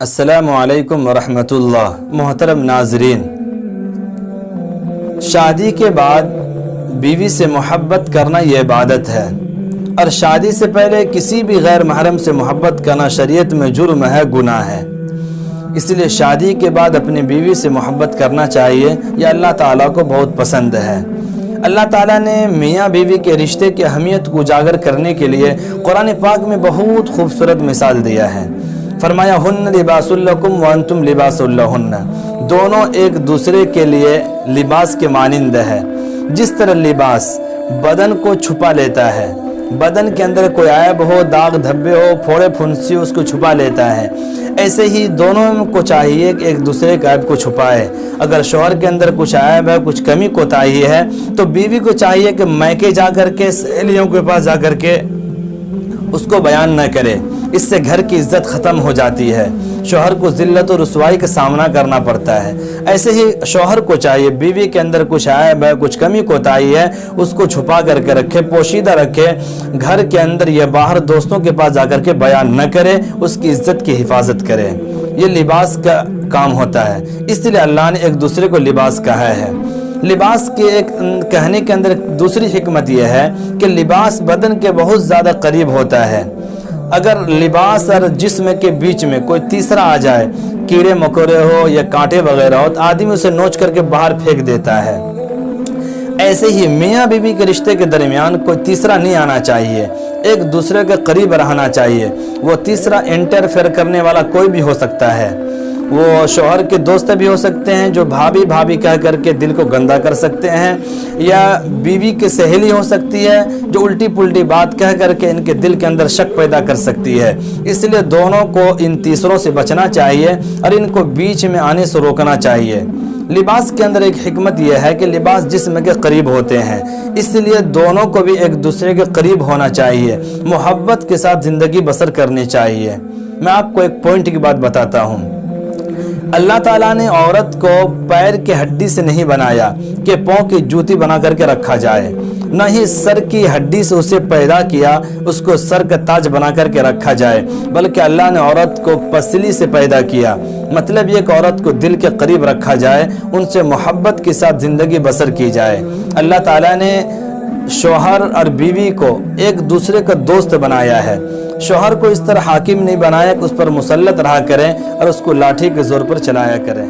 السلام علیکم ورحمۃ اللہ۔ محترم ناظرین، شادی کے بعد بیوی سے محبت کرنا یہ عبادت ہے، اور شادی سے پہلے کسی بھی غیر محرم سے محبت کرنا شریعت میں جرم ہے، گناہ ہے۔ اس لیے شادی کے بعد اپنی بیوی سے محبت کرنا چاہیے، یہ اللہ تعالیٰ کو بہت پسند ہے۔ اللہ تعالیٰ نے میاں بیوی کے رشتے کی اہمیت کو اجاگر کرنے کے لیے قرآن پاک میں بہت خوبصورت مثال دیا ہے۔ فرمایا ہن لباس لکم وانتم لباس لہن، دونوں ایک دوسرے کے لیے لباس کے مانند ہے۔ جس طرح لباس بدن کو چھپا لیتا ہے، بدن کے اندر کوئی عیب ہو، داغ دھبے ہو، پھوڑے پھنسی، اس کو چھپا لیتا ہے، ایسے ہی دونوں کو چاہیے کہ ایک دوسرے کے عیب کو چھپائے۔ اگر شوہر کے اندر کچھ عیب ہے، کچھ کمی کوتاہی ہے، تو بیوی کو چاہیے کہ میکے جا کر کے، سہیلیوں کے پاس جا کر کے اس کو بیان نہ کرے۔ اس سے گھر کی عزت ختم ہو جاتی ہے، شوہر کو ذلت و رسوائی کا سامنا کرنا پڑتا ہے۔ ایسے ہی شوہر کو چاہیے بیوی کے اندر کچھ عیب ہے، کچھ کمی کوتاہی ہے، اس کو چھپا کر کے رکھے، پوشیدہ رکھے، گھر کے اندر یا باہر دوستوں کے پاس جا کر کے بیان نہ کرے، اس کی عزت کی حفاظت کرے۔ یہ لباس کا کام ہوتا ہے، اس لیے اللہ نے ایک دوسرے کو لباس کہا ہے۔ لباس کے ایک کہنے کے اندر دوسری حکمت یہ ہے کہ لباس بدن کے بہت زیادہ قریب ہوتا ہے۔ اگر لباس اور جسم کے بیچ میں کوئی تیسرا آ جائے، کیڑے مکوڑے ہو یا کانٹے وغیرہ ہو، تو آدمی اسے نوچ کر کے باہر پھینک دیتا ہے۔ ایسے ہی میاں بیوی کے رشتے کے درمیان کوئی تیسرا نہیں آنا چاہیے، ایک دوسرے کے قریب رہنا چاہیے۔ وہ تیسرا انٹرفیئر کرنے والا کوئی بھی ہو سکتا ہے، وہ شوہر کے دوست بھی ہو سکتے ہیں جو بھابھی بھابھی کہہ کر کے دل کو گندا کر سکتے ہیں، یا بیوی کی سہیلی ہو سکتی ہے جو الٹی پلٹی بات کہہ کر کے ان کے دل کے اندر شک پیدا کر سکتی ہے۔ اس لیے دونوں کو ان تیسروں سے بچنا چاہیے اور ان کو بیچ میں آنے سے روکنا چاہیے۔ لباس کے اندر ایک حکمت یہ ہے کہ لباس جسم کے قریب ہوتے ہیں، اس لیے دونوں کو بھی ایک دوسرے کے قریب ہونا چاہیے، محبت کے ساتھ زندگی بسر کرنی چاہیے۔ میں آپ کو ایک پوائنٹ کی بات بتاتا ہوں۔ اللہ تعالیٰ نے عورت کو پیر کی ہڈی سے نہیں بنایا کہ پاؤں کی جوتی بنا کر کے رکھا جائے، نہ ہی سر کی ہڈی سے اسے پیدا کیا اس کو سر کا تاج بنا کر کے رکھا جائے، بلکہ اللہ نے عورت کو پسلی سے پیدا کیا۔ مطلب یہ کہ عورت کو دل کے قریب رکھا جائے، ان سے محبت کے ساتھ زندگی بسر کی جائے۔ اللہ تعالیٰ نے شوہر اور بیوی کو ایک دوسرے کا دوست بنایا ہے۔ شوہر کو اس طرح حاکم نہیں بنایا کہ اس پر مسلط رہا کریں اور اس کو لاٹھی کے زور پر چلایا کریں۔